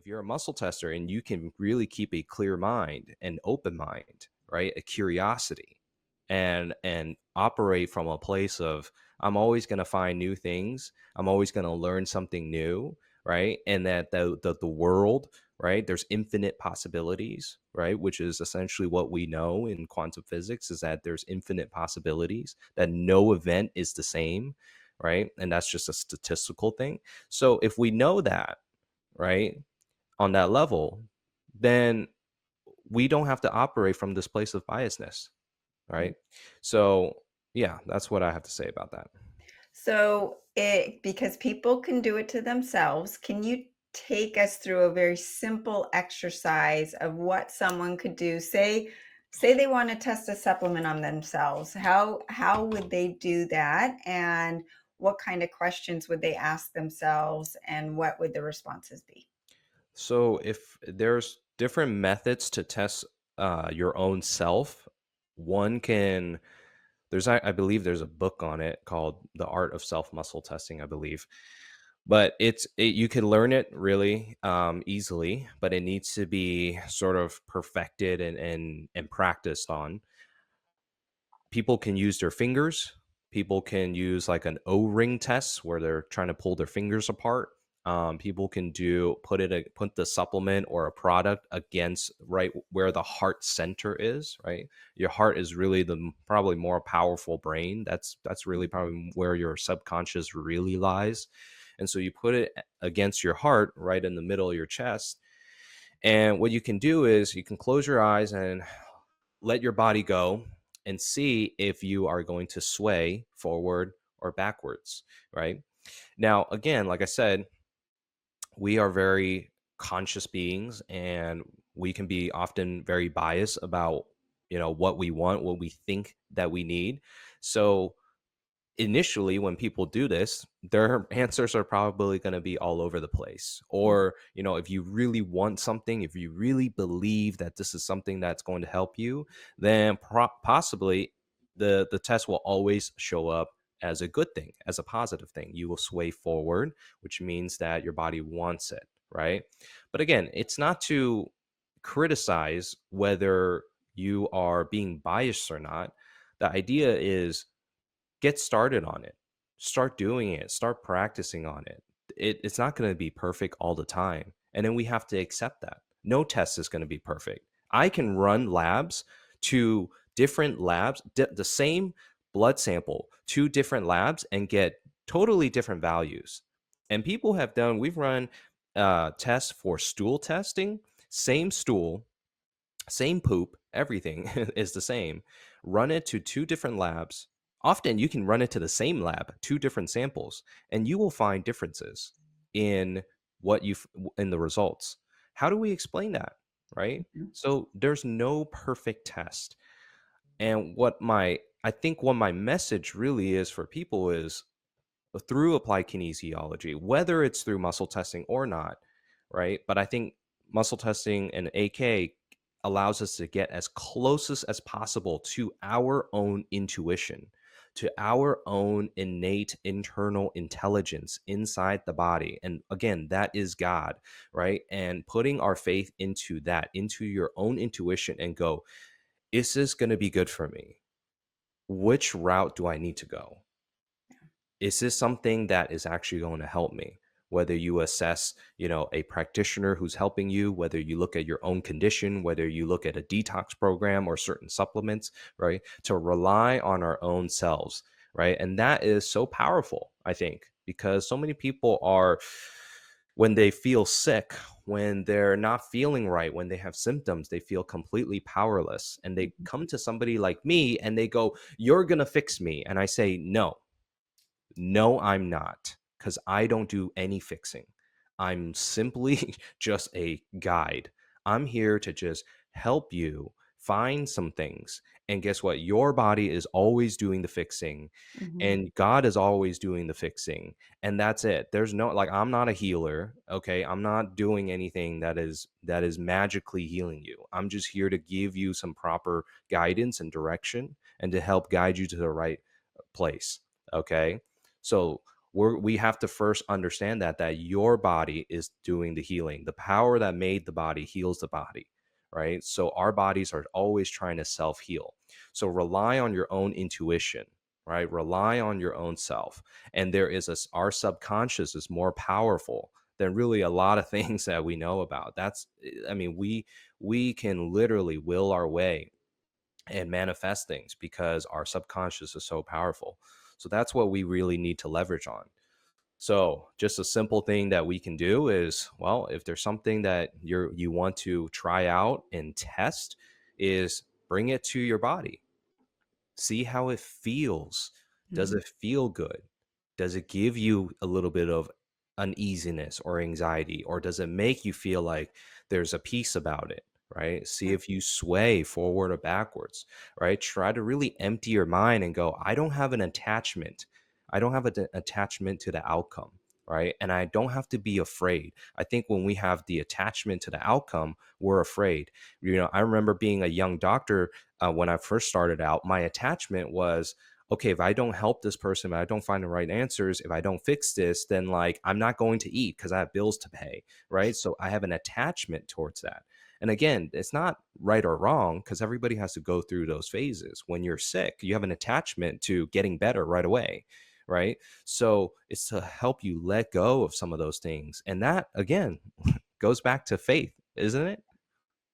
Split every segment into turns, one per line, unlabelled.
if you're a muscle tester and you can really keep a clear mind, an open mind, right, a curiosity, and operate from a place of I'm always going to find new things, I'm always going to learn something new, right, and that the world, right, there's infinite possibilities, right, which is essentially what we know in quantum physics, is that there's infinite possibilities, that no event is the same, right, and that's just a statistical thing. So if we know that, right, on that level, then we don't have to operate from this place of biasness, right? So, yeah, that's what I have to say about that.
So, because people can do it to themselves, can you take us through a very simple exercise of what someone could do? Say they want to test a supplement on themselves. How would they do that? And what kind of questions would they ask themselves? And what would the responses be?
So, if there's different methods to test your own self, one can, I believe there's a book on it called The Art of Self Muscle Testing, I believe. But you can learn it really easily, but it needs to be sort of perfected and practiced on. People can use their fingers. People can use like an O-ring test where they're trying to pull their fingers apart. People can put the supplement or a product against right where the heart center is. Right, your heart is really probably more powerful brain. That's really probably where your subconscious really lies. And so you put it against your heart, right in the middle of your chest. And what you can do is you can close your eyes and let your body go and see if you are going to sway forward or backwards, right? Now, again, like I said, we are very conscious beings and we can be often very biased about, what we want, what we think that we need. So, initially when people do this, their answers are probably going to be all over the place. Or, if you really want something, if you really believe that this is something that's going to help you, then possibly the test will always show up as a good thing, as a positive thing. You will sway forward, which means that your body wants it, right? But again, it's not to criticize whether you are being biased or not. The idea is get started on it. Start doing it. Start practicing on it. It's not going to be perfect all the time. And then we have to accept that. No test is going to be perfect. I can run labs to different labs, the same blood sample, to different labs and get totally different values. And we've run tests for stool testing, same stool, same poop, everything is the same. Run it to two different labs. Often you can run it to the same lab, two different samples, and you will find differences in in the results. How do we explain that? Right?
Mhm.
So there's no perfect test. And I think what my message really is for people is through applied kinesiology, whether it's through muscle testing or not, right? But I think muscle testing and AK allows us to get as closest as possible to our own intuition, to our own innate internal intelligence inside the body. And again, that is God, right? And putting our faith into that, into your own intuition and go, is this going to be good for me? Which route do I need to go? Is this something that is actually going to help me? Whether you assess, a practitioner who's helping you, whether you look at your own condition, whether you look at a detox program or certain supplements, right? To rely on our own selves, right? And that is so powerful, I think, because so many people are, when they feel sick, when they're not feeling right, when they have symptoms, they feel completely powerless. And they come to somebody like me and they go, "You're going to fix me." And I say, "No, no, I'm not, because I don't do any fixing. I'm simply just a guide. I'm here to just help you find some things. And guess what? Your body is always doing the fixing,
Mhm.
and God is always doing the fixing. And that's it. There's no, like, I'm not a healer. Okay. I'm not doing anything that is magically healing you. I'm just here to give you some proper guidance and direction and to help guide you to the right place. Okay. So we have to first understand that your body is doing the healing. The power that made the body heals the body, right? So our bodies are always trying to self heal. So rely on your own intuition, right? Rely on your own self. And our subconscious is more powerful than really a lot of things that we know about. I mean, we can literally will our way and manifest things because our subconscious is so powerful. So that's what we really need to leverage on. So, just a simple thing that we can do is, well, if there's something that you want to try out and test, is bring it to your body. See how it feels. Does
Mhm.
it feel good? Does it give you a little bit of uneasiness or anxiety? Or does it make you feel like there's a peace about it? Right? See
Yeah.
if you sway forward or backwards, right? Try to really empty your mind and go, I don't have an attachment. I don't have an attachment to the outcome, right? And I don't have to be afraid. I think when we have the attachment to the outcome, we're afraid. I remember being a young doctor when I first started out, my attachment was, okay, if I don't help this person, if I don't find the right answers, if I don't fix this, then like I'm not going to eat because I have bills to pay, right? So I have an attachment towards that. And again, it's not right or wrong because everybody has to go through those phases. When you're sick, you have an attachment to getting better right away, right? So it's to help you let go of some of those things. And that, again, goes back to faith, isn't it?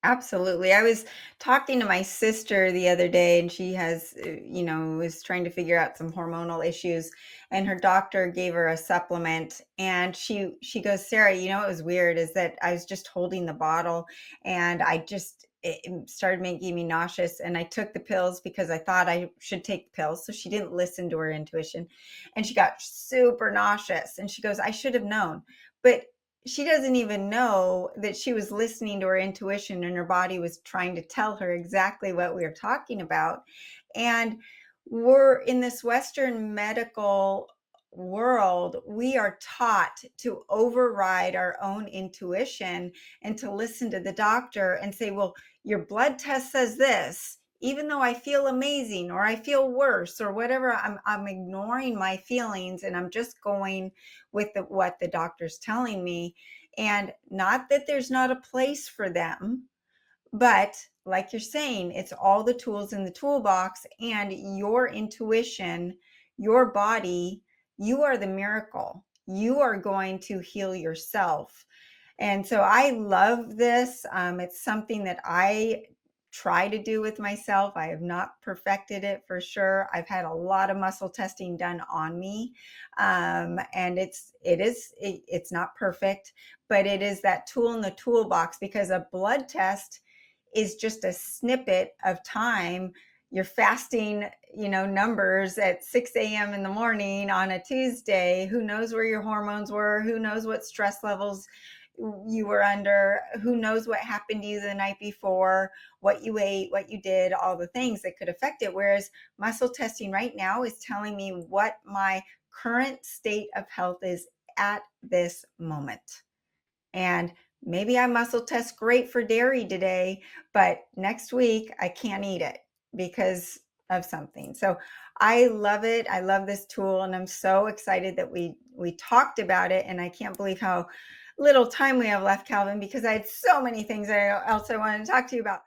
Absolutely. I was talking to my sister the other day, and she has, was trying to figure out some hormonal issues, and her doctor gave her a supplement, and she goes, Sarah, what was weird is that I was just holding the bottle, and it started making me nauseous, and I took the pills because I thought I should take the pills. So she didn't listen to her intuition, and she got super nauseous, and she goes, I should have known. But she doesn't even know that she was listening to her intuition and her body was trying to tell her exactly what we were talking about. And we're in this Western medical world, we are taught to override our own intuition and to listen to the doctor and say, well, your blood test says this. Even though I feel amazing or I feel worse or whatever, I'm ignoring my feelings and I'm just going with what the doctor's telling me. And not that there's not a place for them, but like you're saying, it's all the tools in the toolbox and your intuition, your body, you are the miracle. You are going to heal yourself. And so I love this. It's something that I try to do with myself. I have not perfected it for sure. I've had a lot of muscle testing done on me, and it's not perfect, but it is that tool in the toolbox because a blood test is just a snippet of time. You're fasting, numbers at 6 a.m. in the morning on a Tuesday. Who knows where your hormones were? Who knows what stress levels you were under? Who knows what happened to you the night before? What you ate, what you did, all the things that could affect it. Whereas muscle testing right now is telling me what my current state of health is at this moment. And maybe I muscle test great for dairy today, but next week I can't eat it because of something. So I love it. I love this tool and I'm so excited that we talked about it, and I can't believe how little time we have left, Calvin, because I had so many things else I wanted to talk to you about.